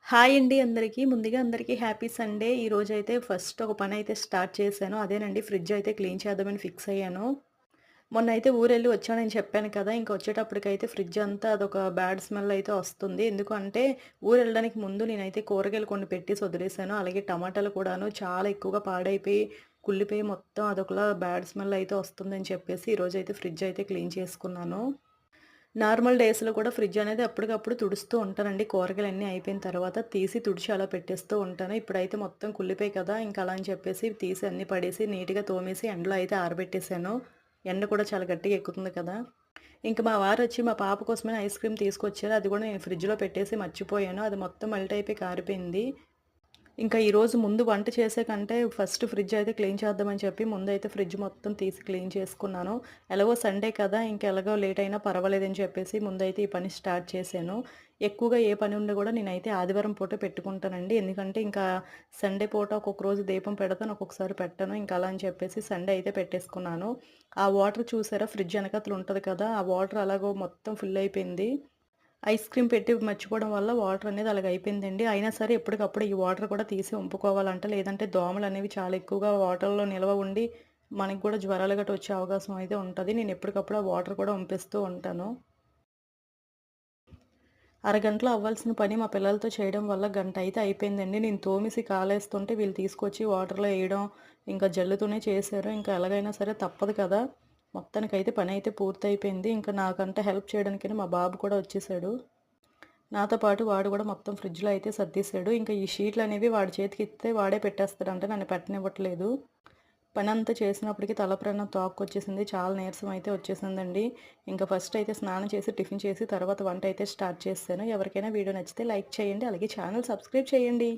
Hi అండి అందరికీ. ముందుగా అందరికీ హ్యాపీ సండే. ఈరోజైతే ఫస్ట్ ఒక పనైతే స్టార్ట్ చేశాను. అదేనండి ఫ్రిడ్జ్ అయితే క్లీన్ చేద్దామని ఫిక్స్ అయ్యాను. మొన్నైతే ఊరెళ్ళి వచ్చానని చెప్పాను కదా! ఇంక వచ్చేటప్పటికైతే ఫ్రిడ్జ్ అంతా అదొక బ్యాడ్ స్మెల్ అయితే వస్తుంది. ఎందుకు అంటే ఊరెళ్ళడానికి ముందు నేనైతే కూరగాయలు కొన్ని పెట్టేసి వదిలేసాను. అలాగే టమాటాలు కూడాను చాలా ఎక్కువగా పాడైపోయి, కుళ్ళిపోయి మొత్తం అదొకలా బ్యాడ్ స్మెల్ అయితే వస్తుందని చెప్పేసి ఈరోజైతే ఫ్రిడ్జ్ అయితే క్లీన్ చేసుకున్నాను. నార్మల్ డేస్‌లో కూడా ఫ్రిడ్జ్ అనేది అప్పటికప్పుడు తుడుస్తూ ఉంటానండి. కూరగాయలన్నీ అయిపోయిన తర్వాత తీసి తుడిచి అలా పెట్టేస్తూ ఉంటాను. ఇప్పుడైతే మొత్తం కుళ్ళిపోయాయి కదా! ఇంక అలా అని చెప్పేసి తీసి అన్నీ పడేసి నీట్‌గా తోమేసి ఎండలో అయితే ఆరబెట్టేసాను. ఎండ కూడా చాలా గట్టిగా ఎక్కుతుంది కదా! ఇంక మా వారొచ్చి మా పాప కోసమని ఐస్ క్రీమ్ తీసుకొచ్చారు. అది కూడా నేను ఫ్రిడ్జ్‌లో పెట్టేసి మర్చిపోయాను. అది మొత్తం మెల్ట్ అయిపోయి కారిపోయింది. ఇంకా ఈరోజు ముందు వంట చేసే కంటే ఫస్ట్ ఫ్రిడ్జ్ అయితే క్లీన్ చేద్దామని చెప్పి ముందైతే ఫ్రిడ్జ్ మొత్తం తీసి క్లీన్ చేసుకున్నాను. ఎలాగో సండే కదా! ఎలాగో లేట్ అయినా పర్వాలేదని చెప్పేసి ముందైతే ఈ పని స్టార్ట్ చేశాను. ఎక్కువగా ఏ పని ఉన్నా కూడా నేనైతే ఆదివారం పూట పెట్టుకుంటానండి. ఎందుకంటే ఇంకా సండే పూట ఒక్కొక్క రోజు దీపం పెడతాను, ఒక్కొక్కసారి పెట్టను. ఇంకా అలా అని చెప్పేసి సండే అయితే పెట్టేసుకున్నాను. ఆ వాటర్ చూసారా ఫ్రిడ్జ్ వెనకాతల ఉంటది కదా! ఆ వాటర్ అలాగో మొత్తం ఫుల్ అయిపోయింది. ఐస్ క్రీమ్ పెట్టి మర్చిపోవడం వల్ల వాటర్ అనేది అలాగ అయిపోయిందండి. అయినా సరే ఎప్పటికప్పుడు ఈ వాటర్ కూడా తీసి వంపుకోవాలంట. లేదంటే దోమలనేవి చాలా ఎక్కువగా వాటర్‌లో నిల్వ ఉండి, మనకి కూడా జ్వరాలు గట్టా వచ్చే అవకాశం అయితే ఉంటది. నేను ఎప్పటికప్పుడు ఆ వాటర్ కూడా వంపేస్తూ ఉంటాను. అరగంటలో అవ్వాల్సిన పని మా పిల్లలతో చేయడం వల్ల గంట అయితే అయిపోయిందండి. నేను తోమేసి కాలేస్తుంటే వీళ్ళు తీసుకొచ్చి వాటర్‌లో ఎయడం, ఇంకా జల్లుతూనే చేశారు. ఇంకా ఎలాగైనా సరే తప్పదు కదా! మొత్తానికైతే పనైతే పూర్తయిపోయింది. ఇంకా నాకంటే హెల్ప్ చేయడానికని మా బాబు కూడా వచ్చేసాడు. నాతో పాటు వాడు గూడా మొత్తం ఫ్రిడ్జ్‌లో అయితే సర్దేశాడు. ఇంకా ఈ షీట్లనేవి వాడి చేతికిత్తే వాడే పెట్టేస్తాడంట. నన్ను పెట్టనివ్వట్లేదు. పనంతా చేసినప్పటికి తలప్రాణం తోక్కొచ్చేసింది. చాలా నీరసం అయితే వచ్చేసిందండి. ఇంకా ఫస్ట్ అయితే స్నానం చేసి, టిఫిన్ చేసి తర్వాత వంట అయితే స్టార్ట్ చేశాను. ఎవరికైనా వీడియో నచ్చితే లైక్ చేయండి. అలాగే ఛానల్ సబ్స్క్రైబ్ చేయండి.